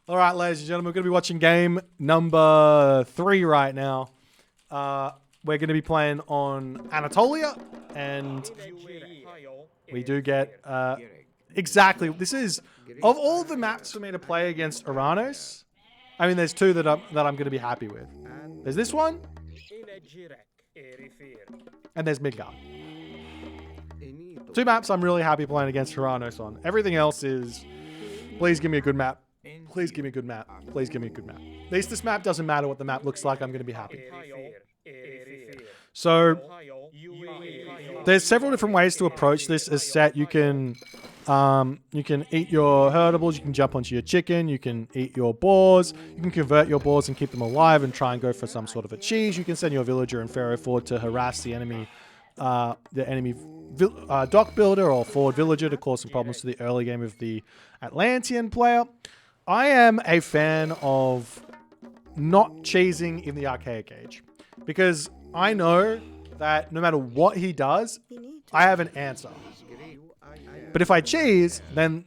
All right, ladies and gentlemen, we're going to be watching game number 3 right now. We're going to be playing on Anatolia, and we do get exactly. This is of all the maps for me to play against Oranos. I mean, there's 2 that I'm going to be happy with. There's this one, and there's Midgard. 2 maps I'm really happy playing against Oranos on. Everything else is, please give me a good map. Please give me a good map. Please give me a good map. At least this map doesn't matter what the map looks like. I'm going to be happy. So there's several different ways to approach this as set. You can eat your herdables. You can jump onto your chicken. You can eat your boars. You can convert your boars and keep them alive and try and go for some sort of a cheese. You can send your villager and pharaoh forward to harass the enemy dock builder or forward villager to cause some problems to the early game of the Atlantean player. I am a fan of not cheesing in the archaic age because I know that no matter what he does, I have an answer. But if I cheese, then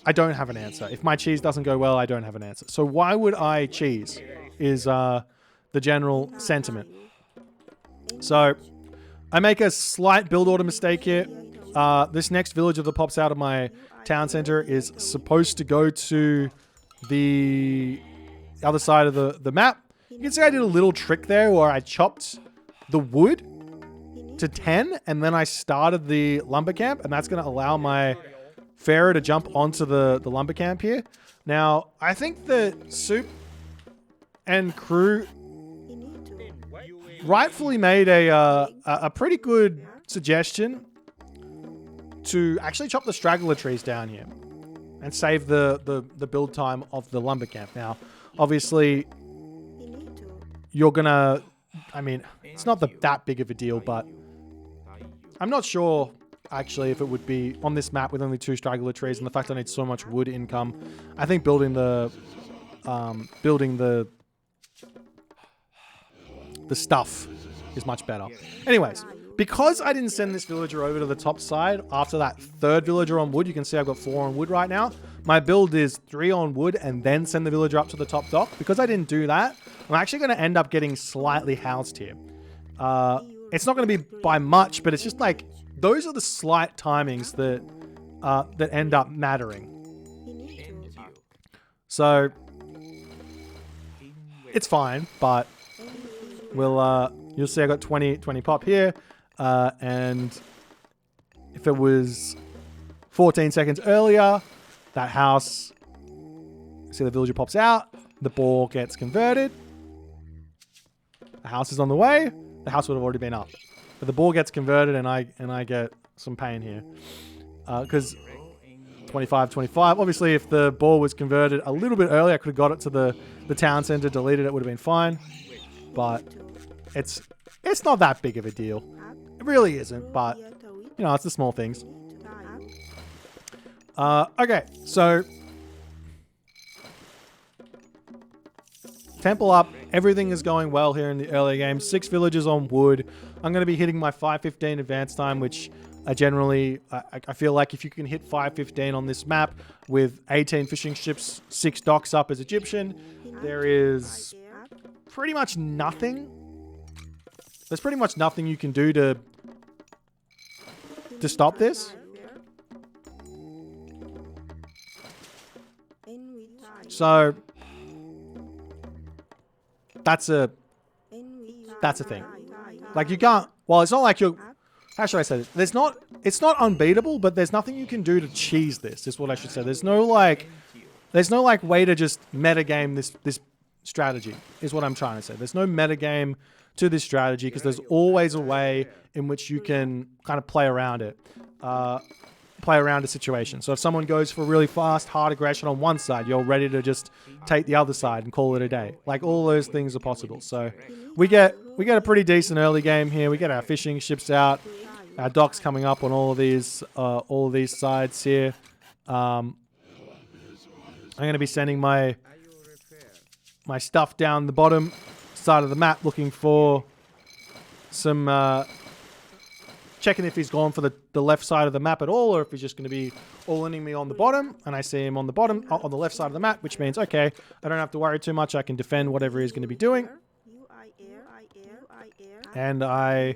I don't have an answer. If my cheese doesn't go well, I don't have an answer. So why would I cheese is the general sentiment. So I make a slight build order mistake here. This next villager that pops out of my town center is supposed to go to the other side of the map. You can see I did a little trick there where I chopped the wood to 10 and then I started the lumber camp, and that's going to allow my pharaoh to jump onto the lumber camp here. Now, I think that Soup and crew rightfully made a pretty good suggestion to actually chop the straggler trees down here and save the build time of the lumber camp. Now, obviously, you're gonna, I mean, it's not that big of a deal, but I'm not sure actually if it would be on this map with only 2 straggler trees and the fact I need so much wood income. I think building the stuff is much better. Anyways, because I didn't send this villager over to the top side after that 3rd villager on wood, you can see I've got 4 on wood right now. My build is 3 on wood and then send the villager up to the top dock. Because I didn't do that, I'm actually going to end up getting slightly housed here. It's not going to be by much, but it's just like, those are the slight timings that end up mattering. So it's fine, but you'll see I got 20 pop here. And if it was 14 seconds earlier, that house, see the villager pops out, the boar gets converted, the house is on the way, the house would have already been up. But the boar gets converted and I get some pain here. Because 25. Obviously, if the boar was converted a little bit earlier, I could have got it to the town center, deleted it, would have been fine. But it's not that big of a deal. It really isn't, but, you know, it's the small things. Okay, so temple up. Everything is going well here in the early game. 6 villagers on wood. I'm going to be hitting my 5:15 advance time, which I generally, I feel like if you can hit 5:15 on this map with 18 fishing ships, 6 docks up as Egyptian, there is pretty much nothing. There's pretty much nothing you can do to stop this. So that's a thing. Like, you can't, well, it's not like you're, how should I say this? It's not unbeatable, but there's nothing you can do to cheese this, is what I should say. There's no like way to just metagame this strategy, is what I'm trying to say. There's no metagame to this strategy because there's always a way in which you can kind of play around it. Play around a situation. So if someone goes for really fast, hard aggression on one side, you're ready to just take the other side and call it a day. Like, all those things are possible. So we get a pretty decent early game here. We get our fishing ships out, our docks coming up on all of these sides here. I'm going to be sending my stuff down the bottom side of the map, looking for some checking if he's gone for the left side of the map at all, or if he's just going to be all-inning me on the bottom. And I see him on the bottom, on the left side of the map, which means, okay, I don't have to worry too much. I can defend whatever he's going to be doing. And I'm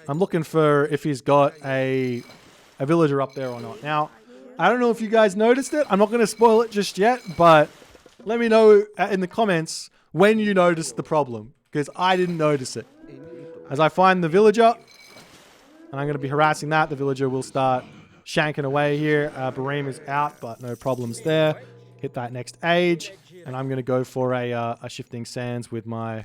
looking for if he's got a villager up there or not. Now, I don't know if you guys noticed it. I'm not going to spoil it just yet, but let me know in the comments when you noticed the problem, because I didn't notice it. As I find the villager, and I'm going to be harassing that, the villager will start shanking away here. Bareem is out, but no problems there. Hit that next age, and I'm going to go for a shifting sands with my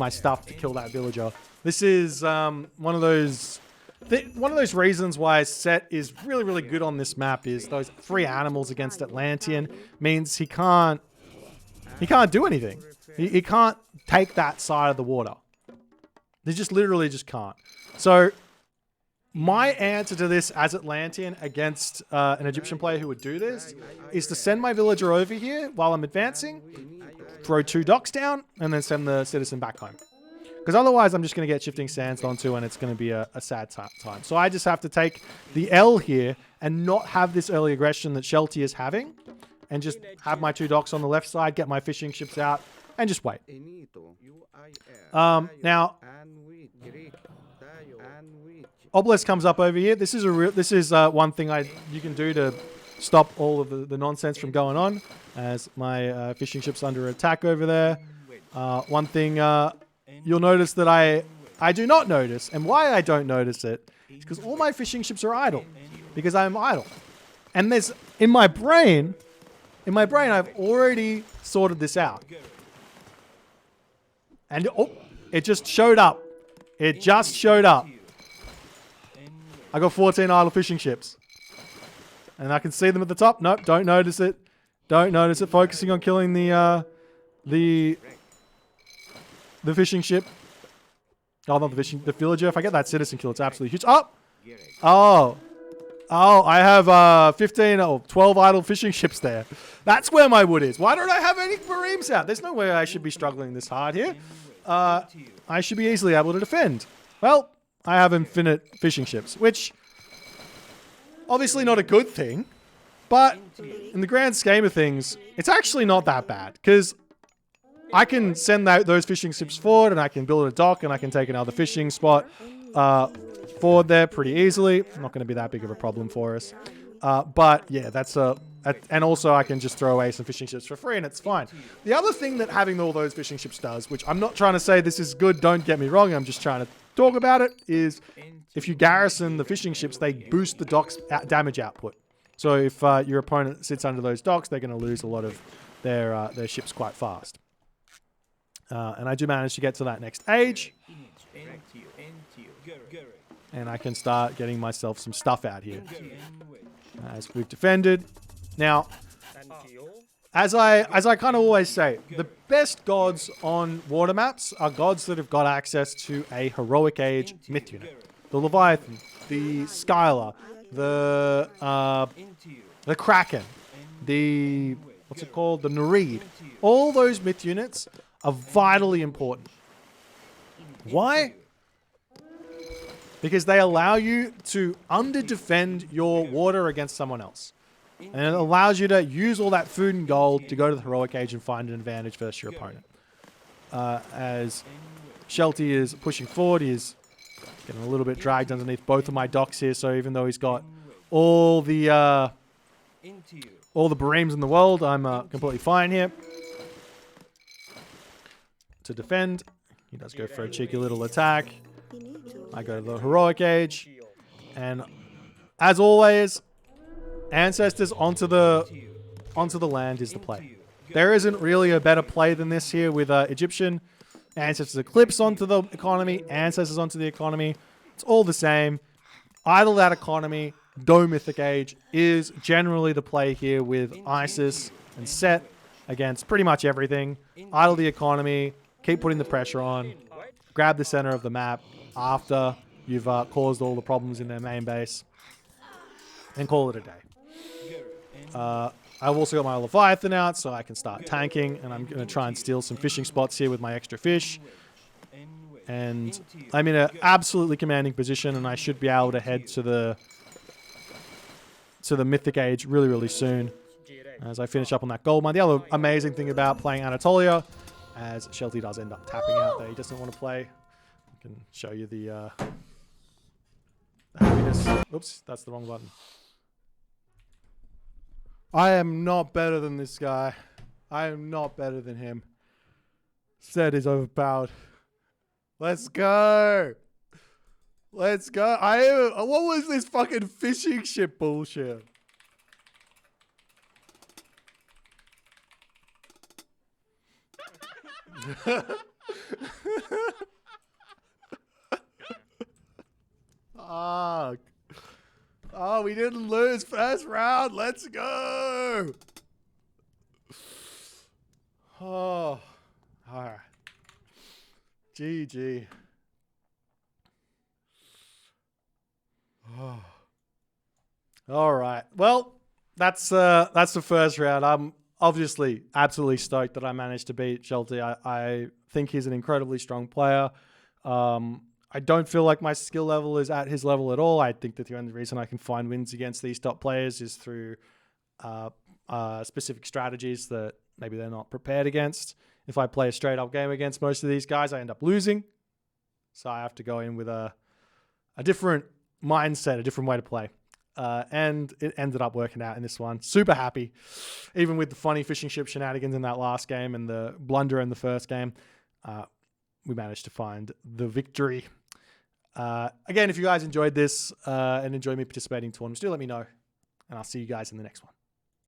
stuff to kill that villager. This is one of those reasons why Set is really, really good on this map. Is those 3 animals against Atlantean means he can't do anything. He can't take that side of the water. They just literally just can't. So my answer to this as Atlantean against an Egyptian player who would do this is to send my villager over here while I'm advancing, throw 2 docks down, and then send the citizen back home. Because otherwise I'm just going to get shifting sands onto, and it's going to be a sad time. So I just have to take the L here and not have this early aggression that Shelty is having, and just have my 2 docks on the left side, get my fishing ships out, and just wait. Now, Obelisk comes up over here. This is one thing you can do to stop all of the nonsense from going on, as my fishing ship's under attack over there. One thing you'll notice that I do not notice, and why I don't notice it is because all my fishing ships are idle, because I'm idle. And there's in my brain I've already sorted this out. And oh, it just showed up. It just showed up. I got 14 idle fishing ships. And I can see them at the top. Nope, don't notice it. Don't notice it. Focusing on killing the fishing ship. Oh, not the villager. If I get that citizen kill, it's absolutely huge. Oh, I have 15 or 12 idle fishing ships there. That's where my wood is. Why don't I have any Bareems out? There's no way I should be struggling this hard here. I should be easily able to defend. Well, I have infinite fishing ships, which obviously not a good thing, but in the grand scheme of things, it's actually not that bad, because I can send those fishing ships forward, and I can build a dock, and I can take another fishing spot forward there pretty easily. Not going to be that big of a problem for us. But yeah, and also I can just throw away some fishing ships for free, and it's fine. The other thing that having all those fishing ships does, which I'm not trying to say this is good, don't get me wrong, I'm just trying to talk about it, is if you garrison the fishing ships, they boost the dock's damage output. So if your opponent sits under those docks, they're going to lose a lot of their ships quite fast. And I do manage to get to that next age. And I can start getting myself some stuff out here. As we've defended. Now, as I kind of always say, the best gods on water maps are gods that have got access to a heroic age myth unit. The Leviathan, the Skylar, the Kraken, the what's it called? The Nereid. All those myth units are vitally important. Why? Because they allow you to under-defend your water against someone else. And it allows you to use all that food and gold to go to the heroic age and find an advantage versus your opponent. As Shelty is pushing forward, he is getting a little bit dragged underneath both of my docks here. So even though he's got all the Bareems in the world, I'm completely fine here. To defend, he does go for a cheeky little attack. I go to the heroic age, and as always, ancestors onto the land is the play. There isn't really a better play than this here with Egyptian. Ancestors Eclipse onto the economy, ancestors onto the economy. It's all the same. Idle that economy, go mythic age is generally the play here with Isis and Set against pretty much everything. Idle the economy, keep putting the pressure on, grab the center of the map after you've caused all the problems in their main base, and call it a day. I've also got my Leviathan out, so I can start tanking, and I'm going to try and steal some fishing spots here with my extra fish. and I'm in an absolutely commanding position, and I should be able to head to the Mythic Age really, really soon as I finish up on that gold mine. The other amazing thing about playing Anatolia, as Shelty does end up tapping out that he doesn't want to play. I can show you the happiness. Oops, that's the wrong button. I am not better than this guy. I am not better than him. Set is overpowered. Let's go. Let's go. What was this fucking fishing ship bullshit? Fuck. Oh, we didn't lose first round. Let's go. Oh, all right. GG. Oh. All right. Well, that's the first round. I'm obviously absolutely stoked that I managed to beat Shelty. I think he's an incredibly strong player. I don't feel like my skill level is at his level at all. I think that the only reason I can find wins against these top players is through specific strategies that maybe they're not prepared against. If I play a straight up game against most of these guys, I end up losing. So I have to go in with a different mindset, a different way to play. And it ended up working out in this one. Super happy. Even with the funny fishing ship shenanigans in that last game and the blunder in the first game, we managed to find the victory. Again, if you guys enjoyed this and enjoy me participating in tournaments, do let me know. And I'll see you guys in the next one.